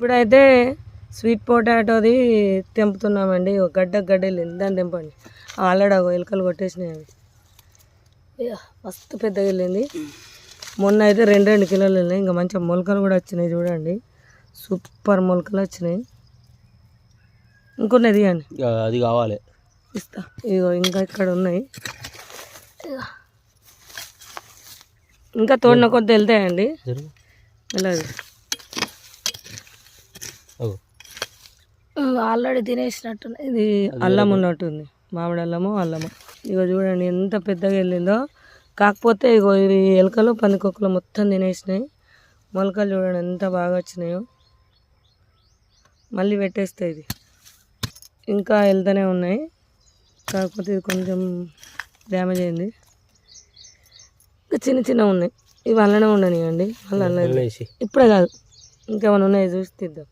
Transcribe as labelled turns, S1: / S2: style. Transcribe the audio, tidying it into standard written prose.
S1: ఇప్పుడైతే స్వీట్ పొటాటోది తెంపుతున్నామండి. ఒక గడ్డ వెళ్ళింది, దాన్ని తెంపండి. ఆల్రెడీ ఎలుకలు కొట్టేసినాయి అవి. మస్తు పెద్దగా వెళ్ళింది. మొన్న అయితే 2 కిలోలు వెళ్ళినాయి. ఇంకా మంచిగా మొలకలు కూడా వచ్చినాయి చూడండి, సూపర్ మొలకలు వచ్చినాయి. ఇంకొన్నది ఇవ్వండి,
S2: అది కావాలి
S1: ఇస్తా. ఇగో ఇంకా ఇక్కడ ఉన్నాయి, ఇంకా తోడిన కొద్ది వెళ్తాయండి. వెళ్ళదు, ఆల్రెడీ తినేసినట్టు. ఇది అల్లం ఉన్నట్టుంది, మామిడి అల్లము. ఇగో చూడండి ఎంత పెద్దగా వెళ్ళిందో. కాకపోతే ఇగో ఇవి ఎలుకలు పందికొక్కలు మొత్తం తినేసినాయి. మొలకలు చూడండి ఎంత బాగా వచ్చినాయో. మళ్ళీ పెట్టేస్తాయి. ఇది ఇంకా వెళ్తూనే ఉన్నాయి, కాకపోతే ఇది కొంచెం డ్యామేజ్ అయింది. ఇంకా చిన్న ఉన్నాయి, ఇవి అల్లనే ఉండనివ్వండి. మళ్ళీ అల్ల ఇప్పుడే కాదు, ఇంకేమైనా ఉన్నాయి చూసి తీద్దాం.